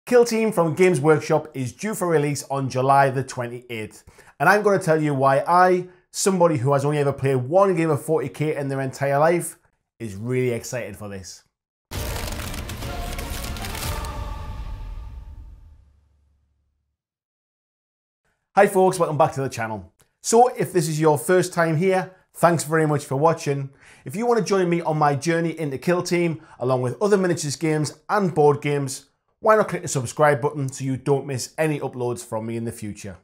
Kill Team from Games Workshop is due for release on July the 28th. And I'm going to tell you why I, somebody who has only ever played one game of 40k in their entire life, is really excited for this. Hi folks, welcome back to the channel. So if this is your first time here, thanks very much for watching. If you want to join me on my journey into Kill Team, along with other miniatures games and board games, why not click the subscribe button so you don't miss any uploads from me in the future.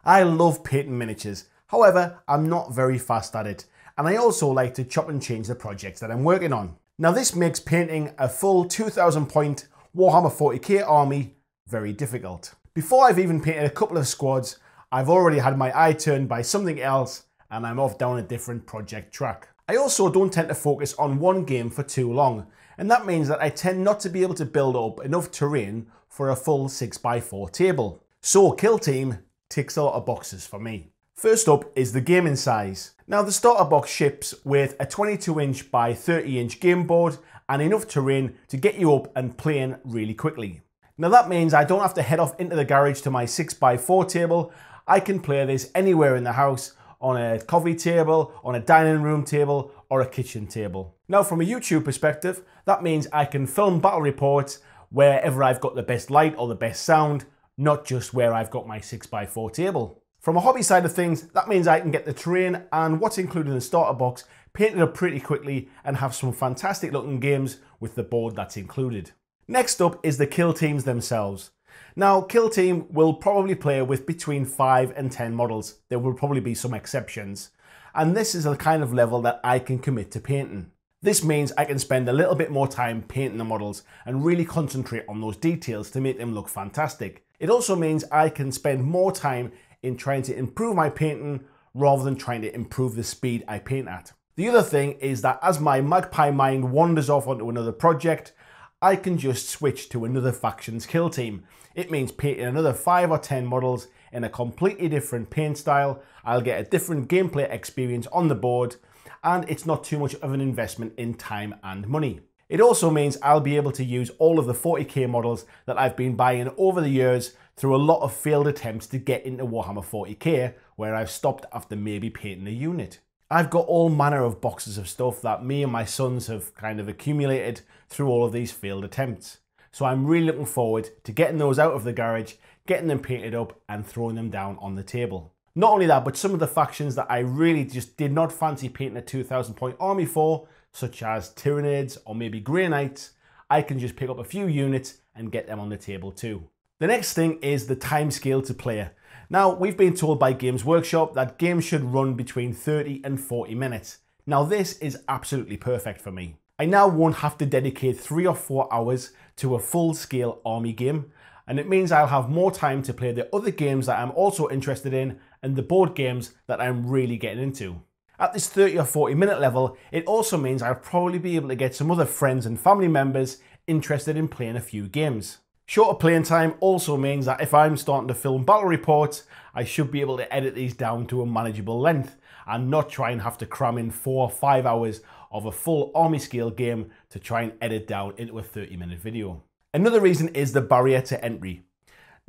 I love painting miniatures, however, I'm not very fast at it, and I also like to chop and change the projects that I'm working on. Now this makes painting a full 2000 point Warhammer 40k army very difficult. Before I've even painted a couple of squads, I've already had my eye turned by something else and I'm off down a different project track. I also don't tend to focus on one game for too long, and that means that I tend not to be able to build up enough terrain for a full 6x4 table. So Kill Team ticks a lot of boxes for me. First up is the gaming size. Now the starter box ships with a 22" by 30" game board and enough terrain to get you up and playing really quickly. Now that means I don't have to head off into the garage to my 6x4 table. I can play this anywhere in the house, on a coffee table, on a dining room table, or a kitchen table. Now from a YouTube perspective, that means I can film battle reports wherever I've got the best light or the best sound, not just where I've got my 6x4 table. From a hobby side of things, that means I can get the terrain and what's included in the starter box painted up pretty quickly and have some fantastic looking games with the board that's included. Next up is the Kill Teams themselves. Now, Kill Team will probably play with between 5 and 10 models. There will probably be some exceptions. And this is the kind of level that I can commit to painting. This means I can spend a little bit more time painting the models and really concentrate on those details to make them look fantastic. It also means I can spend more time in trying to improve my painting rather than trying to improve the speed I paint at. The other thing is that as my magpie mind wanders off onto another project, I can just switch to another faction's kill team. It means painting another 5 or 10 models in a completely different paint style. I'll get a different gameplay experience on the board, and it's not too much of an investment in time and money. It also means I'll be able to use all of the 40k models that I've been buying over the years through a lot of failed attempts to get into Warhammer 40k, where I've stopped after maybe painting a unit. I've got all manner of boxes of stuff that me and my sons have kind of accumulated through all of these failed attempts. So I'm really looking forward to getting those out of the garage, getting them painted up and throwing them down on the table. Not only that, but some of the factions that I really just did not fancy painting a 2000 point army for, such as Tyranids or maybe Grey Knights, I can just pick up a few units and get them on the table too. The next thing is the time scale to play. Now, we've been told by Games Workshop that games should run between 30 and 40 minutes. Now, this is absolutely perfect for me. I now won't have to dedicate 3 or 4 hours to a full-scale army game, and it means I'll have more time to play the other games that I'm also interested in and the board games that I'm really getting into. At this 30 or 40 minute level, it also means I'll probably be able to get some other friends and family members interested in playing a few games. Shorter playing time also means that if I'm starting to film battle reports, I should be able to edit these down to a manageable length and not try and have to cram in 4 or 5 hours of a full army scale game to try and edit down into a 30-minute video. Another reason is the barrier to entry.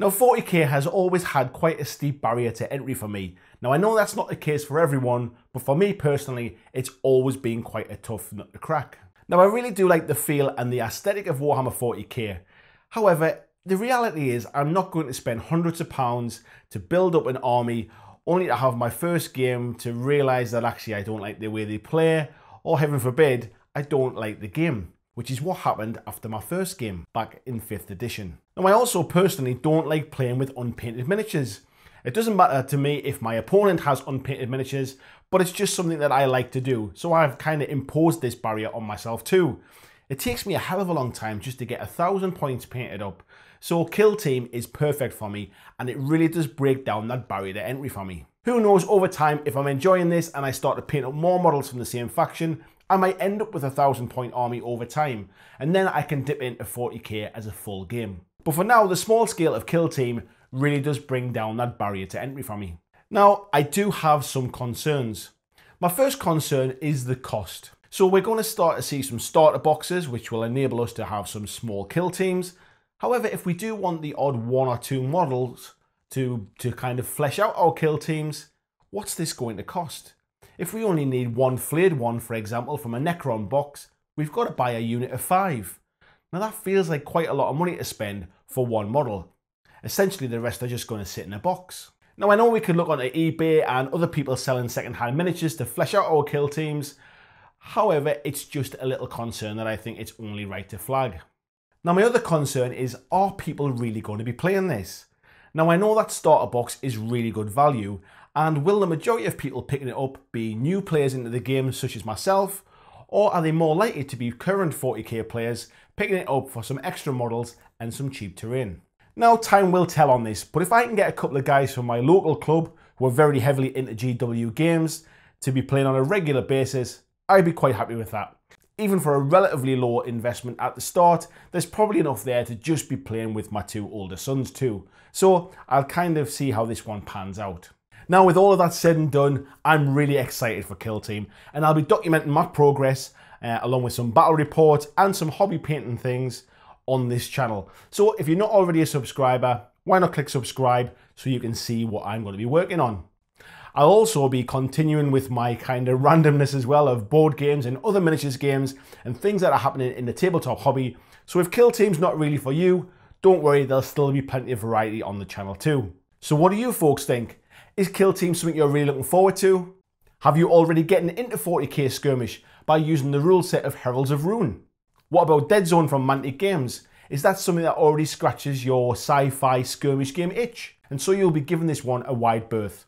Now 40k has always had quite a steep barrier to entry for me. Now I know that's not the case for everyone, but for me personally, it's always been quite a tough nut to crack. Now I really do like the feel and the aesthetic of Warhammer 40k. However, the reality is I'm not going to spend hundreds of pounds to build up an army only to have my first game to realise that actually I don't like the way they play, or heaven forbid, I don't like the game, which is what happened after my first game back in 5th edition. Now I also personally don't like playing with unpainted miniatures. It doesn't matter to me if my opponent has unpainted miniatures, but it's just something that I like to do, so I've kind of imposed this barrier on myself too. It takes me a hell of a long time just to get 1000 points painted up, so Kill Team is perfect for me and it really does break down that barrier to entry for me. Who knows, over time, if I'm enjoying this and I start to paint up more models from the same faction, I might end up with a 1000 point army over time, and then I can dip into 40k as a full game. But for now, the small scale of Kill Team really does bring down that barrier to entry for me. Now, I do have some concerns. My first concern is the cost. So we're going to start to see some starter boxes, which will enable us to have some small kill teams. However, if we do want the odd 1 or 2 models to kind of flesh out our kill teams, what's this going to cost? If we only need 1 flayed one, for example, from a Necron box, we've got to buy a unit of 5. Now that feels like quite a lot of money to spend for one model. Essentially the rest are just going to sit in a box. Now I know we could look onto eBay and other people selling second-hand miniatures to flesh out our kill teams. However, it's just a little concern that I think it's only right to flag. Now my other concern is, are people really going to be playing this? Now I know that starter box is really good value, and will the majority of people picking it up be new players into the game such as myself, or are they more likely to be current 40k players picking it up for some extra models and some cheap terrain? Now time will tell on this, but if I can get a couple of guys from my local club who are very heavily into GW games to be playing on a regular basis, I'd be quite happy with that. Even for a relatively low investment at the start, there's probably enough there to just be playing with my 2 older sons too. So I'll kind of see how this one pans out. Now with all of that said and done, I'm really excited for Kill Team, and I'll be documenting my progress along with some battle reports and some hobby painting things on this channel. So if you're not already a subscriber, why not click subscribe so you can see what I'm going to be working on. I'll also be continuing with my kind of randomness as well of board games and other miniatures games and things that are happening in the tabletop hobby. So if Kill Team's not really for you, don't worry, there'll still be plenty of variety on the channel too. So what do you folks think? Is Kill Team something you're really looking forward to? Have you already getting into 40k skirmish by using the rule set of Heralds of Ruin? What about Dead Zone from Mantic Games? Is that something that already scratches your sci-fi skirmish game itch? And so you'll be giving this one a wide berth.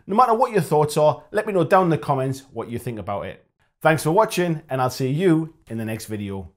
No matter what your thoughts are, let me know down in the comments what you think about it. Thanks for watching, and I'll see you in the next video.